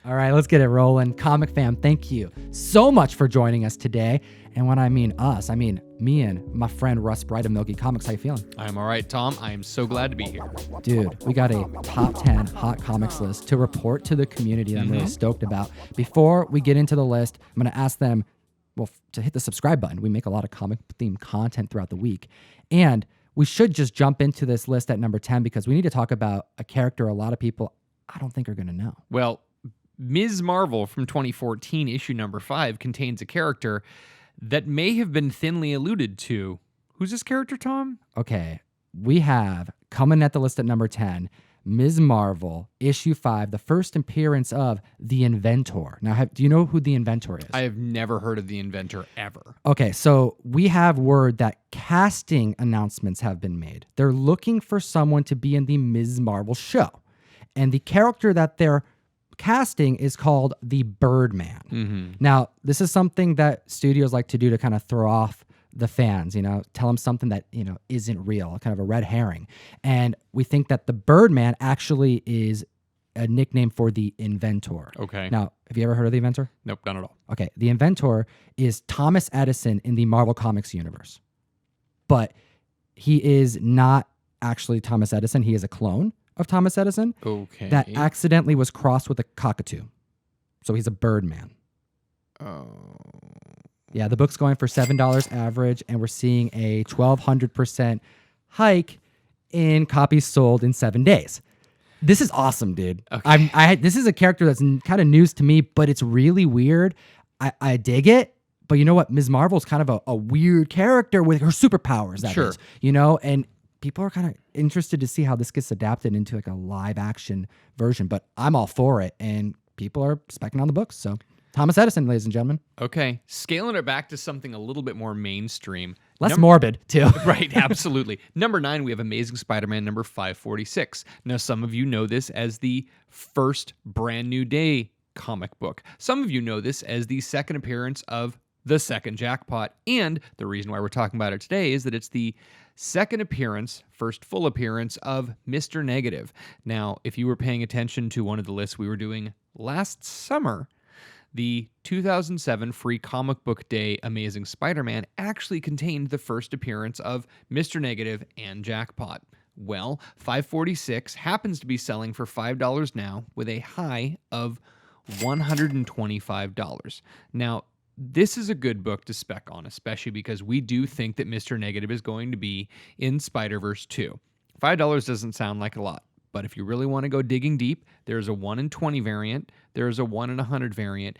All right, let's get it rolling. Comic fam, thank you so much for joining us today. And when I mean us, I mean me and my friend Russ Bright of Milky Comics. How you feeling? I'm all right, Tom. I am so glad to be here. Dude, we got a top 10 hot comics list to report to the community that I'm really stoked about. Before we get into the list, I'm going to ask them, to hit the subscribe button. We make a lot of comic-themed content throughout the week. And we should just jump into this list at number 10 because we need to talk about a character a lot of people I don't think are going to know. Well, Ms. Marvel from 2014, issue number 5, contains a character that may have been thinly alluded to. Who's this character, Tom? Okay, we have, coming at the list at number 10, Ms. Marvel, issue 5, the first appearance of the Inventor. Now, do you know who the Inventor is? I have never heard of the Inventor ever. Okay, so we have word that casting announcements have been made. They're looking for someone to be in the Ms. Marvel show. And the character that they're casting is called the Birdman. Mm-hmm. Now, this is something that studios like to do to kind of throw off the fans, tell them something that, isn't real, kind of a red herring. And we think that the Birdman actually is a nickname for the Inventor. Okay. Now, have you ever heard of the Inventor? Nope, not at all. Okay. The Inventor is Thomas Edison in the Marvel Comics universe. But he is not actually Thomas Edison. He is a clone of Thomas Edison that accidentally was crossed with a cockatoo. So he's a Birdman. Oh. Yeah, the book's going for $7 average, and we're seeing a 1,200% hike in copies sold in 7 days. This is awesome, dude. Okay. This is a character that's kind of news to me, but it's really weird. I dig it, but you know what? Ms. Marvel's kind of a weird character with her superpowers, that Sure. is, and people are kind of interested to see how this gets adapted into like a live action version, but I'm all for it, and people are specking on the books, so... Thomas Edison, ladies and gentlemen. Okay, scaling it back to something a little bit more mainstream. Less morbid, too. Right, absolutely. Number 9, we have Amazing Spider-Man number 546. Now, some of you know this as the first Brand New Day comic book. Some of you know this as the second appearance of the second Jackpot. And the reason why we're talking about it today is that it's the second appearance, first full appearance of Mr. Negative. Now, if you were paying attention to one of the lists we were doing last summer, the 2007 Free Comic Book Day Amazing Spider-Man actually contained the first appearance of Mr. Negative and Jackpot. Well, 546 happens to be selling for $5 now with a high of $125. Now, this is a good book to spec on, especially because we do think that Mr. Negative is going to be in Spiderverse 2. $5 doesn't sound like a lot. But if you really want to go digging deep, there's a 1 in 20 variant, there's a 1 in 100 variant,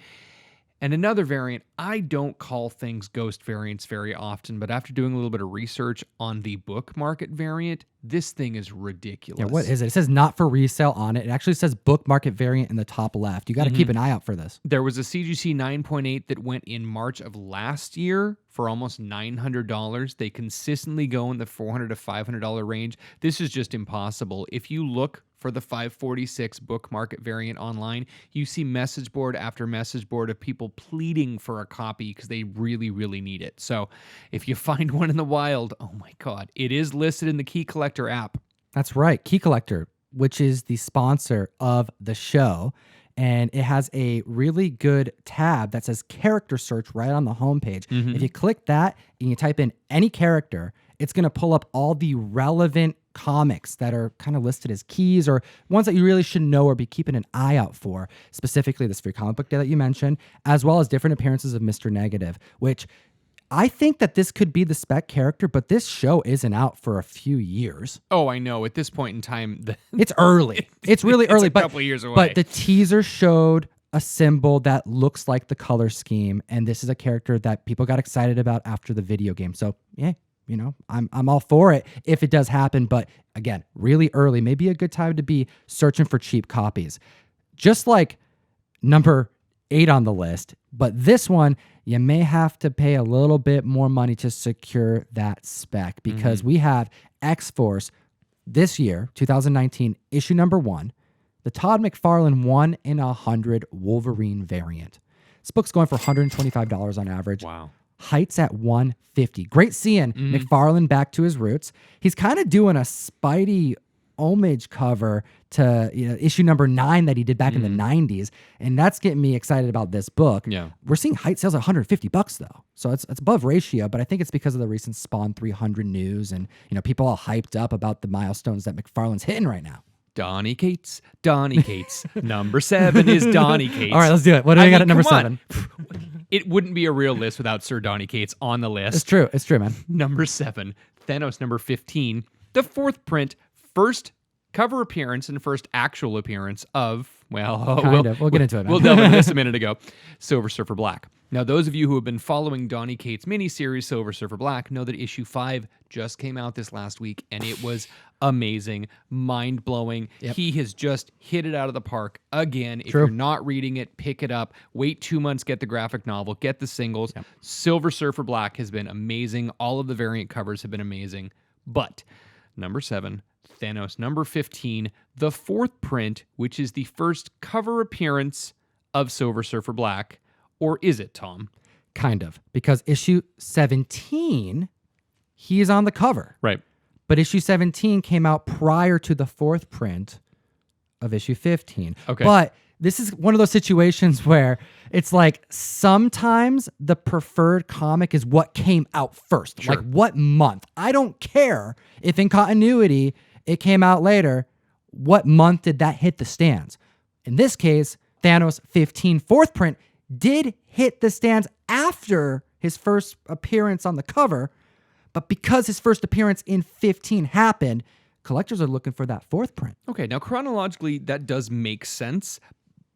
and another variant. I don't call things ghost variants very often, but after doing a little bit of research on the book market variant, this thing is ridiculous. Yeah, what is it? It says not for resale on it. It actually says book market variant in the top left. You got to keep an eye out for this. There was a CGC 9.8 that went in March of last year for almost $900. They consistently go in the $400 to $500 range. This is just impossible. If you look for the 546 book market variant online, you see message board after message board of people pleading for a copy because they really, really need it. So if you find one in the wild, oh my God, it is listed in the Key Collector app. That's right. Key Collector, which is the sponsor of the show. And it has a really good tab that says character search right on the homepage. If you click that and you type in any character, it's going to pull up all the relevant comics that are kind of listed as keys or ones that you really should know or be keeping an eye out for, specifically this Free Comic Book Day that you mentioned, as well as different appearances of Mr. Negative, which I think that this could be the spec character, but this show isn't out for a few years. Oh, I know. At this point in time, it's early. It's really early. It's a couple of years away. But the teaser showed a symbol that looks like the color scheme, and this is a character that people got excited about after the video game. So, yeah, I'm all for it if it does happen. But again, really early, maybe a good time to be searching for cheap copies. Just like number 8 on the list, but this one, you may have to pay a little bit more money to secure that spec because we have X-Force this year, 2019, issue number 1, the Todd McFarlane 1 in 100 Wolverine variant. This book's going for $125 on average. Wow. Heights at 150. Great seeing McFarlane back to his roots. He's kind of doing a Spidey homage cover to issue number 9 that he did back in the 90s, and that's getting me excited about this book. Yeah. We're seeing height sales at $150 though, so it's above ratio, but I think it's because of the recent Spawn 300 news and people all hyped up about the milestones that McFarlane's hitting right now. Donny Cates. Number 7 is Donny Cates. All right, let's do it. What do we got at number 7? It wouldn't be a real list without Sir Donny Cates on the list. It's true, man. Number 7, Thanos number 15, the 4th print, first cover appearance and first actual appearance of, we'll get into it, man. We'll delve into this a minute ago, Silver Surfer Black. Now, those of you who have been following Donny Cates' miniseries, Silver Surfer Black, know that issue 5 just came out this last week, and it was amazing, mind-blowing. Yep. He has just hit it out of the park again. If True. you're not reading it, pick it up. Wait 2 months, get the graphic novel, get the singles. Yep. Silver Surfer Black has been amazing. All of the variant covers have been amazing. But number 7, Thanos number 15, the 4th print, which is the first cover appearance of Silver Surfer Black. Or is it, Tom? Kind of, because issue 17, he is on the cover. Right. But issue 17 came out prior to the 4th print of issue 15. Okay. But this is one of those situations where it's like sometimes the preferred comic is what came out first. Sure. Like what month. I don't care if in continuity it came out later. What month did that hit the stands? In this case, Thanos 15 4th print did hit the stands after his first appearance on the cover, but because his first appearance in 15 happened, collectors are looking for that 4th print. Okay, now chronologically, that does make sense,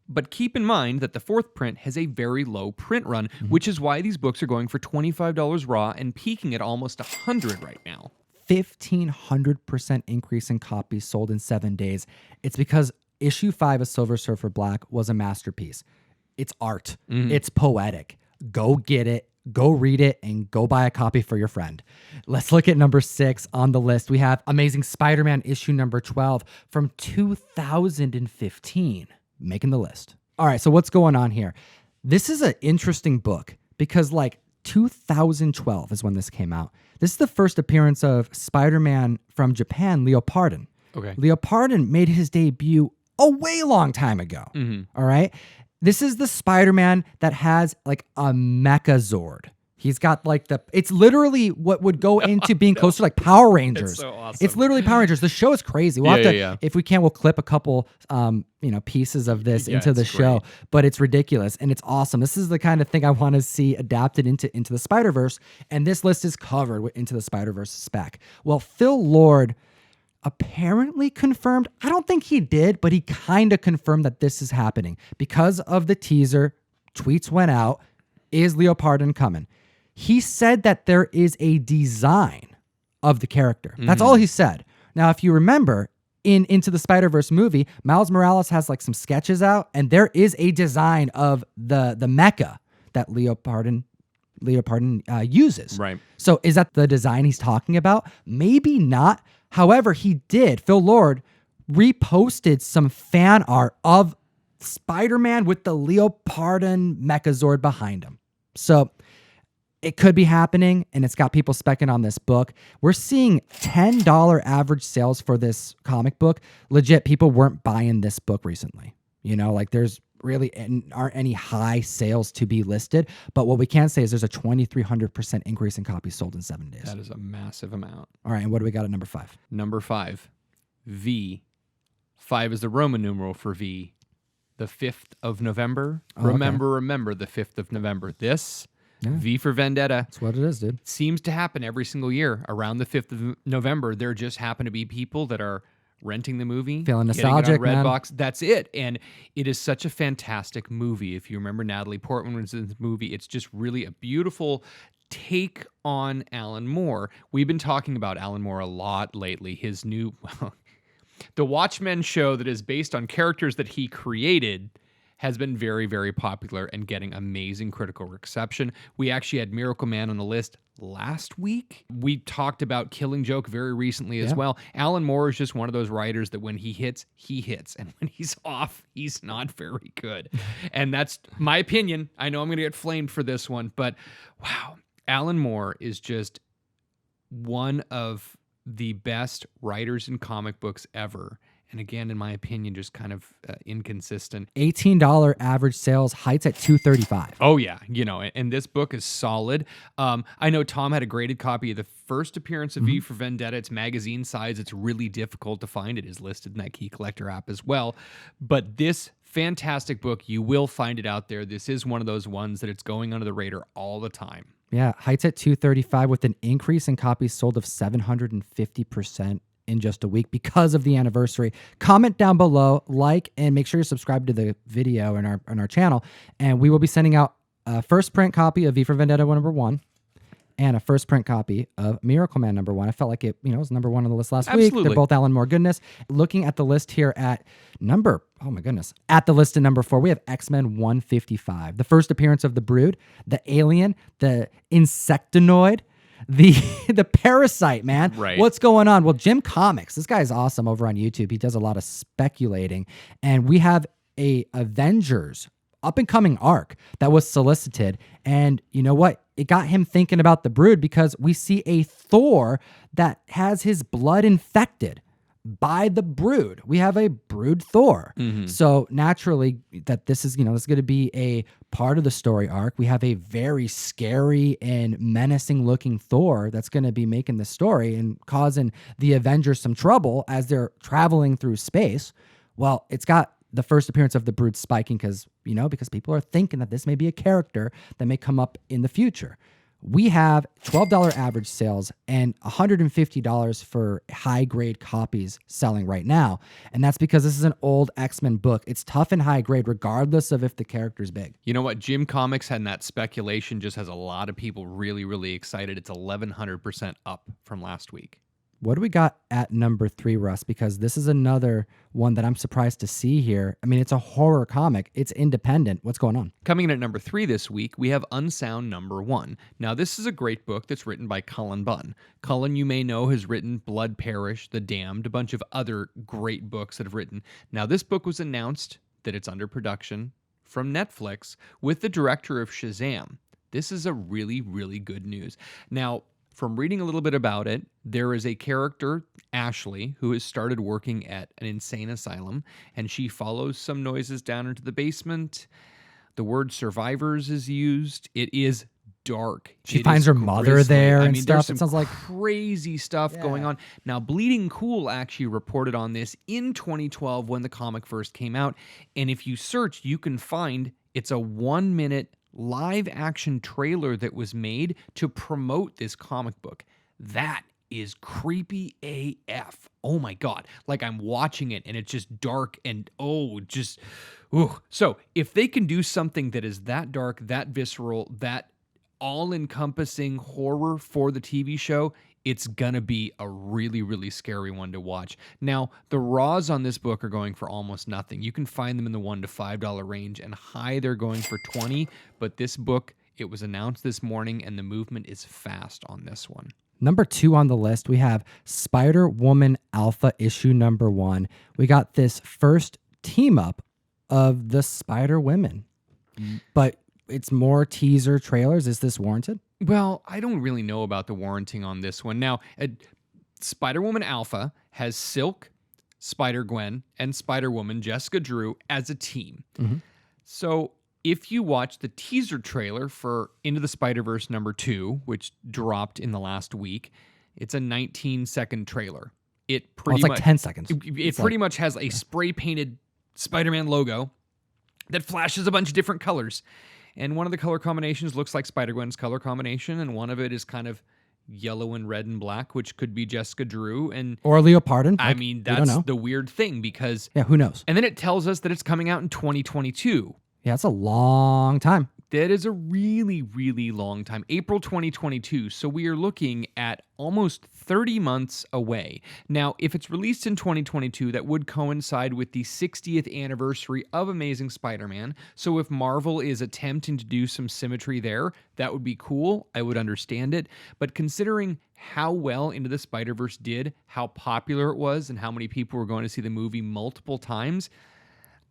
but keep in mind that the 4th print has a very low print run, which is why these books are going for $25 raw and peaking at almost $100 right now. 1,500% increase in copies sold in 7 days. It's because issue 5 of Silver Surfer Black was a masterpiece. It's art. It's poetic. Go get it. Go read it and go buy a copy for your friend. Let's look at number 6 on the list. We have Amazing Spider-Man issue number 12 from 2015, making the list. All right, so what's going on here? This is an interesting book because 2012 is when this came out. This is the first appearance of Spider-Man from Japan, Leopardon. Okay. Leopardon made his debut a way long time ago. All right. This is the Spider-Man that has a Mechazord. He's got it's literally what would go into being closer to Power Rangers. It's so awesome. It's literally Power Rangers. The show is crazy. We'll have to, if we can, we'll clip a couple, pieces of this into the show, but it's ridiculous and it's awesome. This is the kind of thing I want to see adapted into the Spiderverse. And this list is covered with Into the Spiderverse spec. Well, Phil Lord apparently confirmed, I don't think he did, but he kind of confirmed that this is happening because of the teaser. Tweets went out. Is Leopardon coming? He said that there is a design of the character. That's all he said. Now, if you remember, in Into the Spider-Verse movie, Miles Morales has some sketches out, and there is a design of the mecha that Leopardon uses. Right. So is that the design he's talking about? Maybe not. However, Phil Lord reposted some fan art of Spider-Man with the Leopardon Mechazord behind him. So it could be happening, and it's got people specking on this book. We're seeing $10 average sales for this comic book. Legit, people weren't buying this book recently. There's really aren't any high sales to be listed, but what we can say is there's a 2,300% increase in copies sold in 7 days. That is a massive amount. All right, and what do we got at number 5? Number 5, V. 5 is the Roman numeral for V. The 5th of November. Remember the 5th of November. This, V for Vendetta. That's what it is, dude. Seems to happen every single year. Around the 5th of November, there just happen to be people that are renting the movie, feeling nostalgic, getting it on man. Redbox. That's it. And it is such a fantastic movie. If you remember Natalie Portman was in the movie, it's just really a beautiful take on Alan Moore. We've been talking about Alan Moore a lot lately. His new, the Watchmen show that is based on characters that he created has been very, very popular and getting amazing critical reception. We actually had Miracle Man on the list last week. We talked about Killing Joke very recently as well. Alan Moore is just one of those writers that when he hits. And when he's off, he's not very good. And that's my opinion. I know I'm going to get flamed for this one, but wow, Alan Moore is just one of the best writers in comic books ever. And again, in my opinion, just kind of inconsistent. $18 average sales, Heights at $235. Oh, yeah. And this book is solid. I know Tom had a graded copy of the first appearance of V for Vendetta. It's magazine size. It's really difficult to find. It is listed in that Key Collector app as well. But this fantastic book, you will find it out there. This is one of those ones that it's going under the radar all the time. Yeah, Heights at $235 with an increase in copies sold of 750% in just a week because of the anniversary. Comment down below, like, and make sure you're subscribed to the video on our channel. And we will be sending out a first print copy of V for Vendetta #1 and a first print copy of Miracle Man #1. I felt like it, was number 1 on the list last week. They're both Alan Moore goodness. Looking at the list here at at the list at number 4, we have X-Men 155. The first appearance of the Brood, the Alien, the Insectoid, the Parasite, man. Right. What's going on? Well, Jim Comics, this guy's awesome over on YouTube. He does a lot of speculating. And we have a Avengers up-and-coming arc that was solicited. And you know what? It got him thinking about the Brood because we see a Thor that has his blood infected by the Brood. We have a Brood Thor. So naturally that this is going to be a part of the story arc. We have a very scary and menacing looking Thor that's going to be making the story and causing the Avengers some trouble as they're traveling through space. Well, it's got the first appearance of the Brood spiking because people are thinking that this may be a character that may come up in the future. We have $12 average sales and $150 for high grade copies selling right now. And that's because this is an old X-Men book. It's tough and high grade regardless of if the character's big. You know what? Jim Comics had that speculation just has a lot of people really, really excited. It's 1,100% up from last week. What do we got at number 3, Russ? Because this is another one that I'm surprised to see here. I mean, it's a horror comic. It's independent. What's going on? Coming in at number 3 this week, we have Unsound #1. Now, this is a great book that's written by Cullen Bunn. Cullen, you may know, has written Blood Parish, The Damned, a bunch of other great books that have written. Now, this book was announced that it's under production from Netflix with the director of Shazam. This is a really, really good news. Now, from reading a little bit about it, there is a character, Ashley, who has started working at an insane asylum, and she follows some noises down into the basement. The word survivors is used. It is dark. She finds her mother there and stuff. There's some crazy stuff going on. Now, Bleeding Cool actually reported on this in 2012 when the comic first came out, and if you search, you can find it's a 1-minute live action trailer that was made to promote this comic book. That is creepy AF. Oh my God. Like I'm watching it and it's just dark and So if they can do something that is that dark, that visceral, that all-encompassing horror for the TV show, it's gonna be a really, really scary one to watch. Now, the raws on this book are going for almost nothing. You can find them in the $1 to $5 range, and high they're going for $20. But this book, it was announced this morning, and the movement is fast on this one. Number 2 on the list, we have Spider-Woman Alpha issue #1. We got this first team up of the Spider-Women, but it's more teaser trailers. Is this warranted? Well, I don't really know about the warranting on this one. Now, Spider-Woman Alpha has Silk, Spider-Gwen, and Spider-Woman Jessica Drew as a team. So if you watch the teaser trailer for Into the Spider-Verse #2, which dropped in the last week, it's a 19-second trailer. It pretty it's much 10 seconds. It pretty much has a spray-painted Spider-Man logo that flashes a bunch of different colors. And one of the color combinations looks like Spider-Gwen's color combination, and one of it is kind of yellow and red and black, which could be Jessica Drew. Or Leo Pardon. I mean, that's the weird thing because... Yeah, who knows? And then it tells us that it's coming out in 2022. Yeah, it's a long time. That is a really, really long time. April 2022. So we are looking at almost 30 months away. Now, if it's released in 2022, that would coincide with the 60th anniversary of Amazing Spider-Man. So if Marvel is attempting to do some symmetry there, that would be cool. I would understand it. But considering how well Into the Spider-Verse did, how popular it was, and how many people were going to see the movie multiple times,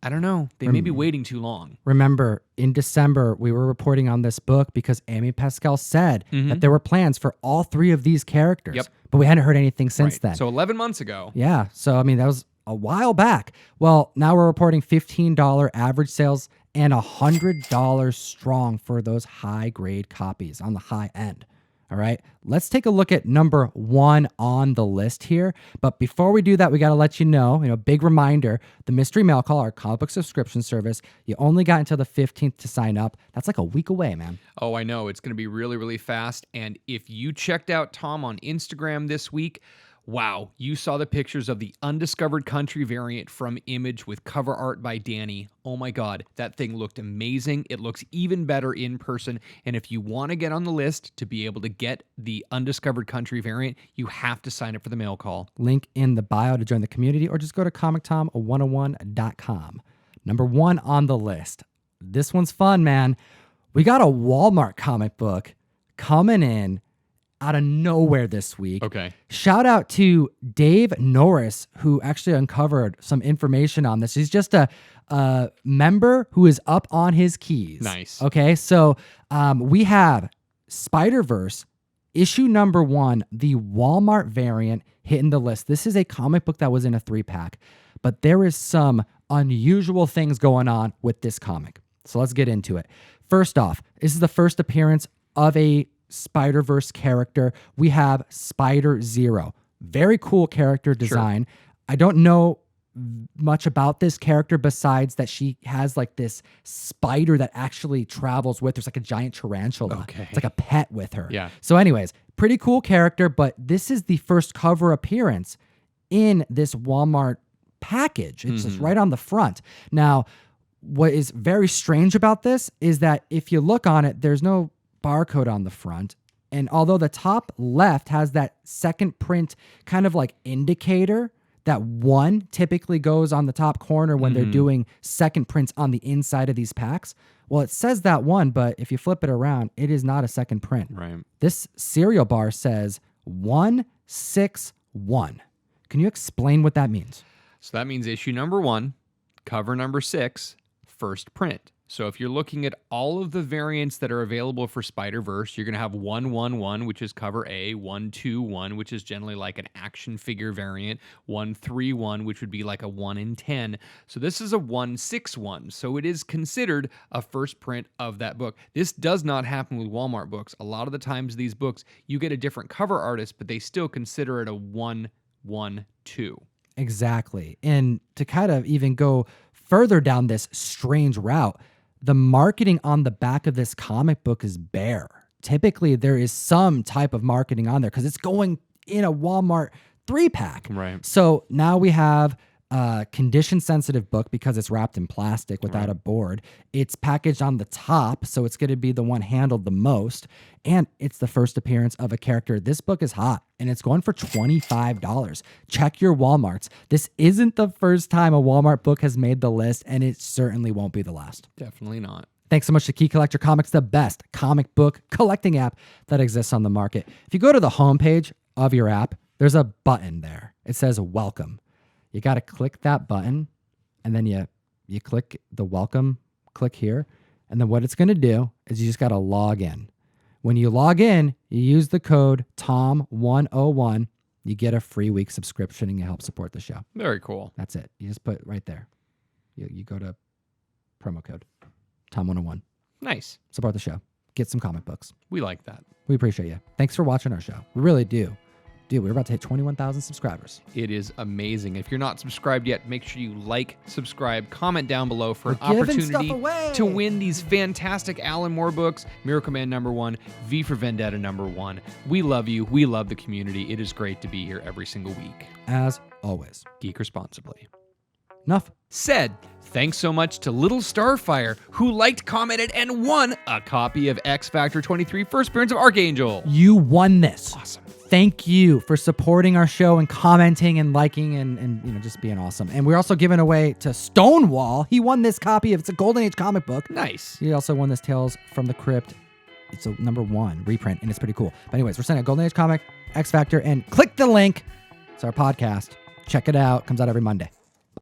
I don't know. They may be waiting too long. Remember, in December, we were reporting on this book because Amy Pascal said that there were plans for all 3 of these characters. Yep. But we hadn't heard anything since then. So 11 months ago. Yeah. So, I mean, that was a while back. Well, now we're reporting $15 average sales and $100 strong for those high-grade copies on the high end. All right, let's take a look at number 1 on the list here. But before we do that, we got to let you know, big reminder, the Mystery Mail Call, our comic book subscription service, you only got until the 15th to sign up. That's like a week away, man. Oh, I know. It's going to be really, really fast. And if you checked out Tom on Instagram this week, wow, you saw the pictures of the Undiscovered Country variant from Image with cover art by Danny. Oh my God, that thing looked amazing. It looks even better in person. And if you want to get on the list to be able to get the Undiscovered Country variant, you have to sign up for the mail call. Link in the bio to join the community, or just go to ComicTom101.com. Number 1 on the list. This one's fun, man. We got a Walmart comic book coming in out of nowhere this week. Okay. Shout out to Dave Norris, who actually uncovered some information on this. He's just a member who is up on his keys. Nice. Okay, so we have Spiderverse, issue number 1, the Walmart variant, hitting the list. This is a comic book that was in a 3-pack, but there is some unusual things going on with this comic. So let's get into it. First off, this is the first appearance of a Spiderverse character. We have Spider-Zero. Very cool character design. Sure. I don't know much about this character besides that she has like this spider that actually travels with her. It's like a giant tarantula. Okay. It's like a pet with her. Yeah. So anyways, pretty cool character, but this is the first cover appearance in this Walmart package. It's just right on the front. Now, what is very strange about this is that if you look on it, there's no barcode on the front. And although the top left has that second print kind of like indicator, that 1 typically goes on the top corner when they're doing second prints on the inside of these packs. Well, it says that 1, but if you flip it around, it is not a second print. Right. This serial bar says 161. Can you explain what that means? So that means issue number 1, cover number 6, first print. So if you're looking at all of the variants that are available for Spider-Verse, you're going to have 111, which is cover A, 121, which is generally like an action figure variant, 131, which would be like a 1 in 10. So this is a 161. So it is considered a first print of that book. This does not happen with Walmart books. A lot of the times these books, you get a different cover artist, but they still consider it a 112. Exactly. And to kind of even go further down this strange route, the marketing on the back of this comic book is bare. Typically, there is some type of marketing on there because it's going in a Walmart 3-pack. Right. So now we have a condition-sensitive book because it's wrapped in plastic without a board. It's packaged on the top, so it's going to be the one handled the most. And it's the first appearance of a character. This book is hot, and it's going for $25. Check your Walmarts. This isn't the first time a Walmart book has made the list, and it certainly won't be the last. Definitely not. Thanks so much to Key Collector Comics, the best comic book collecting app that exists on the market. If you go to the homepage of your app, there's a button there. It says welcome. You got to click that button, and then you click the welcome, click here. And then what it's going to do is you just got to log in. When you log in, you use the code TOM101. You get a free week subscription, and you help support the show. Very cool. That's it. You just put right there. You go to promo code TOM101. Nice. Support the show. Get some comic books. We like that. We appreciate you. Thanks for watching our show. We really do. Dude, we're about to hit 21,000 subscribers. It is amazing. If you're not subscribed yet, make sure you like, subscribe, comment down below for an opportunity to win these fantastic Alan Moore books, Miracle Man #1, V for Vendetta #1. We love you. We love the community. It is great to be here every single week. As always. Geek responsibly. Enough said. Thanks so much to Little Starfire, who liked, commented, and won a copy of X Factor 23 First Appearance of Archangel. You won this. Awesome. Thank you for supporting our show and commenting and liking and just being awesome. And we're also giving away to Stonewall. He won this copy of it's a Golden Age comic book. Nice. He also won this Tales from the Crypt. It's a #1 reprint, and it's pretty cool. But anyways, we're sending a Golden Age comic, X Factor, and click the link. It's our podcast. Check it out. Comes out every Monday.